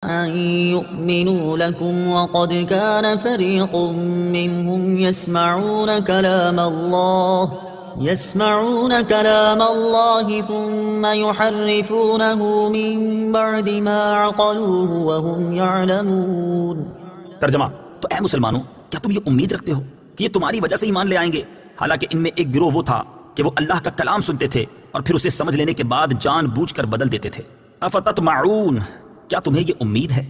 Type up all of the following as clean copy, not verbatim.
أن يؤمنوا لكم وقد كان فريق منهم يسمعون كلام الله ثم يحرفونه من بعد ما عقلوه وهم يعلمون. ترجمہ: تو اے مسلمانوں، کیا تم یہ امید رکھتے ہو کہ یہ تمہاری وجہ سے ایمان لے آئیں گے، حالانکہ ان میں ایک گروہ وہ تھا کہ وہ اللہ کا کلام سنتے تھے اور پھر اسے سمجھ لینے کے بعد جان بوجھ کر بدل دیتے تھے. افتطمعون، کیا تمہیں یہ امید ہے؟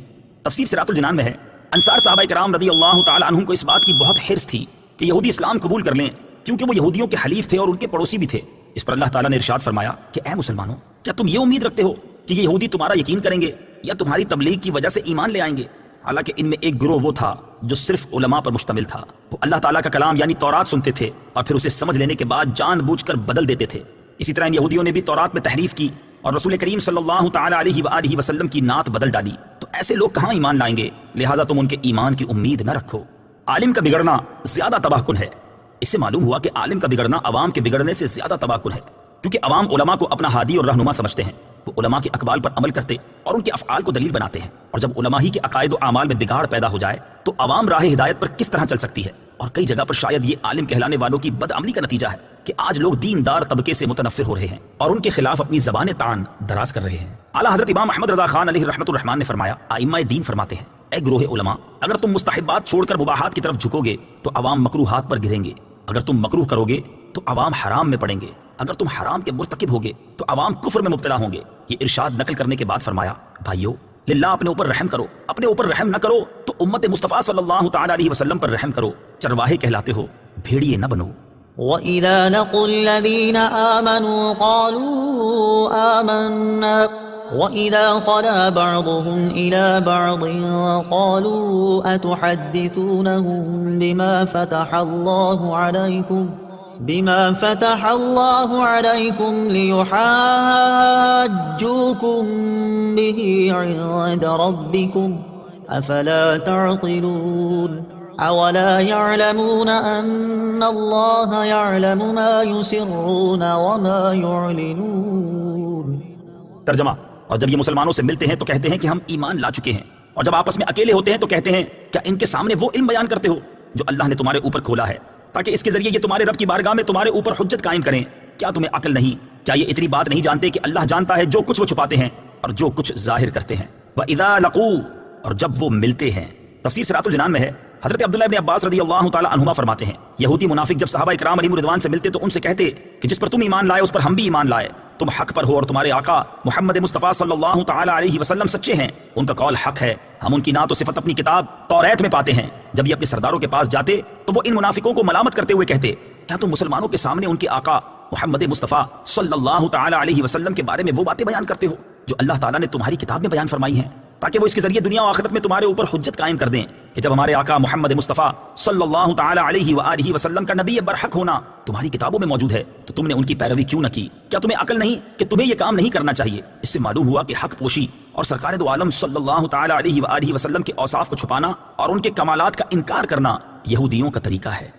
تفسیر صراط الجنان میں ہے، انصار صحابہ کرام رضی اللہ تعالی عنہم کو اس بات کی بہت حرص تھی کہ یہودی اسلام قبول کر لیں، کیونکہ وہ یہودیوں کے حلیف تھے اور ان کے پڑوسی بھی تھے. اس پر اللہ تعالیٰ نے ارشاد فرمایا کہ اے مسلمانوں، کیا تم یہ امید رکھتے ہو کہ یہ یہودی تمہارا یقین کریں گے یا تمہاری تبلیغ کی وجہ سے ایمان لے آئیں گے؟ حالانکہ ان میں ایک گروہ وہ تھا جو صرف علماء پر مشتمل تھا. وہ اللہ تعالیٰ کا کلام یعنی تورات سنتے تھے اور پھر اسے سمجھ لینے کے بعد جان بوجھ کر بدل دیتے تھے. اسی طرح ان یہودیوں نے بھی تورات میں تحریف کی اور رسول کریم صلی اللہ تعالی علیہ وآلہ وسلم کی نعت بدل ڈالی. تو ایسے لوگ کہاں ایمان لائیں گے؟ لہٰذا تم ان کے ایمان کی امید نہ رکھو. عالم کا بگڑنا زیادہ تباہ کن ہے. اس سے معلوم ہوا کہ عالم کا بگڑنا عوام کے بگڑنے سے زیادہ تباہ کن ہے، کیونکہ عوام علماء کو اپنا ہادی اور رہنما سمجھتے ہیں. وہ علماء کے اقوال پر عمل کرتے اور ان کے افعال کو دلیل بناتے ہیں، اور جب علماء ہی کے عقائد و اعمال میں بگاڑ پیدا ہو جائے تو عوام راہ ہدایت پر کس طرح چل سکتی ہے؟ اور کئی جگہ پر شاید یہ عالم کہلانے والوں کی بد عملی کا نتیجہ ہے کہ آج لوگ دیندار طبقے سے متنفر ہو رہے ہیں اور ان کے خلاف اپنی زبان طعن دراز کر رہے ہیں. اعلیٰ حضرت امام احمد رضا خان علیہ رحمۃ الرحمن نے فرمایا، ائمہ دین فرماتے ہیں، اے گروہ علماء، اگر تم مستحبات چھوڑ کر مباحات کی طرف جھکو گے تو عوام مکروہات پر گریں گے. اگر تم مکروہ کرو گے تو عوام حرام میں پڑیں گے. اگر تم حرام کے مرتکب ہوگے تو عوام کفر میں مبتلا ہوں گے. یہ ارشاد نقل کرنے کے بعد فرمایا، بھائیو، للہ اپنے اوپر رحم کرو. اپنے اوپر رحم نہ کرو تو امت مصطفیٰ صلی اللہ تعالی علیہ وسلم پر رحم کرو. چرواہے کہلاتے ہو، بھیڑیے نہ بنو. وَإِذَا لَقُوا الَّذِينَ آمَنُوا قَالُوا آمَنَّا وَإِذَا خَلَا بَعْضُهُمْ إِلَى بَعْضٍ قَالُوا أَتُحَدِّثُونَهُم بما فتح الله عليكم ليحاجوكم به عند ربكم أفلا تعقلون أولا يعلمون أن الله يعلم ما يسرون وما يعلنون. ترجمہ: اور جب یہ مسلمانوں سے ملتے ہیں تو کہتے ہیں کہ ہم ایمان لا چکے ہیں، اور جب آپس میں اکیلے ہوتے ہیں تو کہتے ہیں کیا ان کے سامنے وہ علم بیان کرتے ہو جو اللہ نے تمہارے اوپر کھولا ہے تاکہ اس کے ذریعے یہ تمہارے رب کی بارگاہ میں تمہارے اوپر حجت قائم کریں. کیا تمہیں عقل نہیں؟ کیا یہ اتنی بات نہیں جانتے کہ اللہ جانتا ہے جو کچھ وہ چھپاتے ہیں اور جو کچھ ظاہر کرتے ہیں. وَإِذَا لَقُوا، اور جب وہ ملتے ہیں. تفسیر صراط الجنان میں ہے، حضرت عبداللہ ابن عباس رضی اللہ تعالی عنہما فرماتے ہیں، یہودی منافق جب صحابہ کرام علیہم رضوان سے ملتے تو ان سے کہتے کہ جس پر تم ایمان لائے اس پر ہم بھی ایمان لائے. تم حق پر ہو اور تمہارے آقا محمد مصطفیٰ صلی اللہ تعالی علیہ وسلم سچے ہیں. ان کا قول حق ہے. ہم ان کی نعت و صفت اپنی کتاب توریت میں پاتے ہیں. جب یہ اپنے سرداروں کے پاس جاتے تو وہ ان منافقوں کو ملامت کرتے ہوئے کہتے، کیا تم مسلمانوں کے سامنے ان کے آقا محمد مصطفیٰ صلی اللہ تعالی علیہ وسلم کے بارے میں وہ باتیں بیان کرتے ہو جو اللہ تعالیٰ نے تمہاری کتاب میں بیان فرمائی ہیں، تاکہ وہ اس کے ذریعے دنیا و آخرت میں تمہارے اوپر حجت قائم کر دیں کہ جب ہمارے آقا محمد مصطفیٰ صلی اللہ تعالی علیہ وآلہ وسلم کا نبی برحق ہونا تمہاری کتابوں میں موجود ہے تو تم نے ان کی پیروی کیوں نہ کی؟ کیا تمہیں عقل نہیں کہ تمہیں یہ کام نہیں کرنا چاہیے؟ اس سے معلوم ہوا کہ حق پوشی اور سرکار دو عالم صلی اللہ تعالی علیہ وآلہ وسلم کے اوصاف کو چھپانا اور ان کے کمالات کا انکار کرنا یہودیوں کا طریقہ ہے.